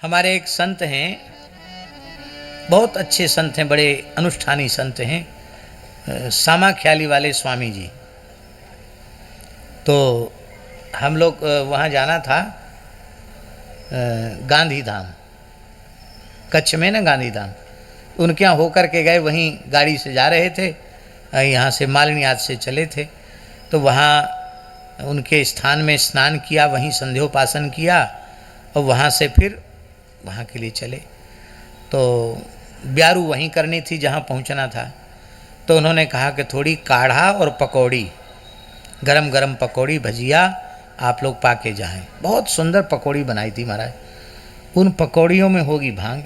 हमारे एक संत हैं, बहुत अच्छे संत हैं, बड़े अनुष्ठानी संत हैं, सामा ख्याली वाले स्वामी जी। तो हम लोग वहाँ जाना था, गांधी धाम, कच्छ में ना गांधी धाम, उनके यहाँ होकर के गए। वहीं गाड़ी से जा रहे थे, यहाँ से मालिन्याद से चले थे। तो वहाँ उनके स्थान में स्नान किया, वहीं संध्योपासन किया और वहाँ से फिर वहाँ के लिए चले। तो ब्यारू वहीं करनी थी जहाँ पहुँचना था। तो उन्होंने कहा कि थोड़ी काढ़ा और पकौड़ी, गरम गरम पकौड़ी भजिया आप लोग पा के जाएँ। बहुत सुंदर पकौड़ी बनाई थी महाराज, उन पकौड़ियों में होगी भांग।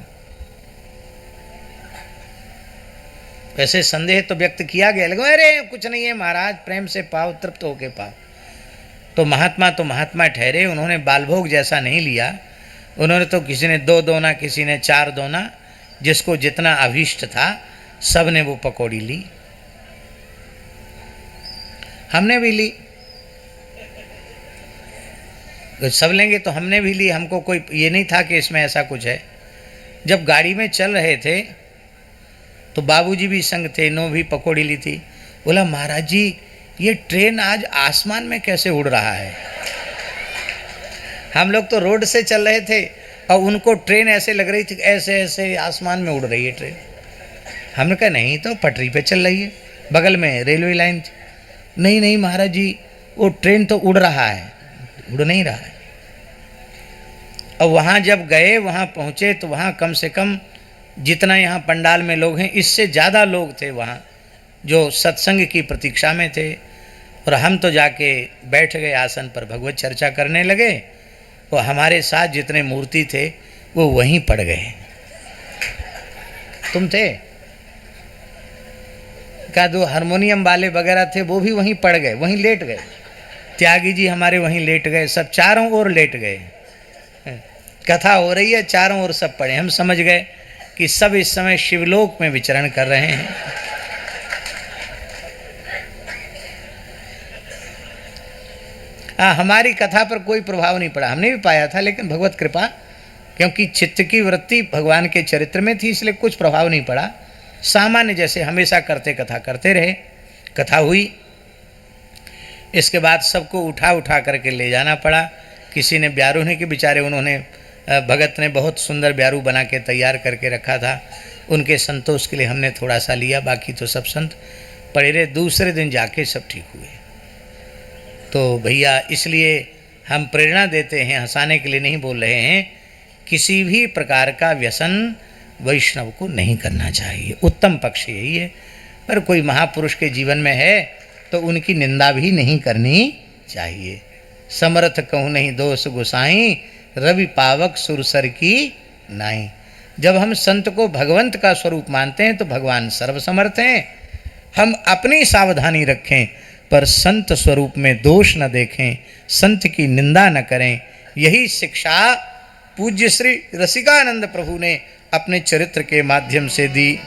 वैसे संदेह तो व्यक्त किया गया, लेकिन अरे कुछ नहीं है महाराज, प्रेम से पाओ, तृप्त होके पाओ। तो महात्मा ठहरे, उन्होंने बालभोग जैसा नहीं लिया। उन्होंने तो किसी ने 2 दोना, किसी ने 4 दोना, जिसको जितना अभीष्ट था सब ने वो पकौड़ी ली। हमने भी ली, सब लेंगे तो हमने भी ली। हमको कोई ये नहीं था कि इसमें ऐसा कुछ है। जब गाड़ी में चल रहे थे तो बाबूजी भी संग थे, नो भी पकौड़ी ली थी। बोला महाराज जी ये ट्रेन आज आसमान में कैसे उड़ रहा है। हम लोग तो रोड से चल रहे थे और उनको ट्रेन ऐसे लग रही थी, ऐसे ऐसे आसमान में उड़ रही है ट्रेन। हमने कहा नहीं तो पटरी पे चल रही है, बगल में रेलवे लाइन थी। नहीं नहीं महाराज जी वो ट्रेन तो उड़ रहा है, उड़ नहीं रहा है। और वहाँ जब गए, वहाँ पहुँचे तो वहाँ कम से कम जितना यहाँ पंडाल में लोग हैं इससे ज़्यादा लोग थे वहाँ, जो सत्संग की प्रतीक्षा में थे। और हम तो जाके बैठ गए आसन पर, भगवत चर्चा करने लगे। और हमारे साथ जितने मूर्ति थे वो वहीं पड़ गए। तुम थे क्या? 2 हारमोनियम वाले वगैरह थे, वो भी वहीं पड़ गए, वहीं लेट गए। त्यागी जी हमारे वहीं लेट गए, सब चारों ओर लेट गए। कथा हो रही है, चारों ओर सब पड़े। हम समझ गए कि सब इस समय शिवलोक में विचरण कर रहे हैं। हमारी कथा पर कोई प्रभाव नहीं पड़ा, हमने भी पाया था, लेकिन भगवत कृपा, क्योंकि चित्त की वृत्ति भगवान के चरित्र में थी, इसलिए कुछ प्रभाव नहीं पड़ा। सामान्य जैसे हमेशा करते कथा करते रहे। कथा हुई, इसके बाद सबको उठा उठा करके ले जाना पड़ा। किसी ने ब्यारू ने, कि बेचारे उन्होंने भगत ने बहुत सुंदर ब्यारू बना के तैयार करके रखा था, उनके संतोष के लिए हमने थोड़ा सा लिया, बाकी तो सब संत पड़े रहे। दूसरे दिन जाके सब ठीक हुए। तो भैया इसलिए हम प्रेरणा देते हैं, हंसाने के लिए नहीं बोल रहे हैं, किसी भी प्रकार का व्यसन वैष्णव को नहीं करना चाहिए। उत्तम पक्ष यही है। पर कोई महापुरुष के जीवन में है तो उनकी निंदा भी नहीं करनी चाहिए। समर्थ कहूँ नहीं दोष गोसाई, रवि पावक सुरसर की नाई। जब हम संत को भगवंत का स्वरूप मानते हैं तो भगवान सर्वसमर्थ हैं। हम अपनी सावधानी रखें पर संत स्वरूप में दोष न देखें, संत की निंदा न करें। यही शिक्षा पूज्य श्री रसिकानंद प्रभु ने अपने चरित्र के माध्यम से दी।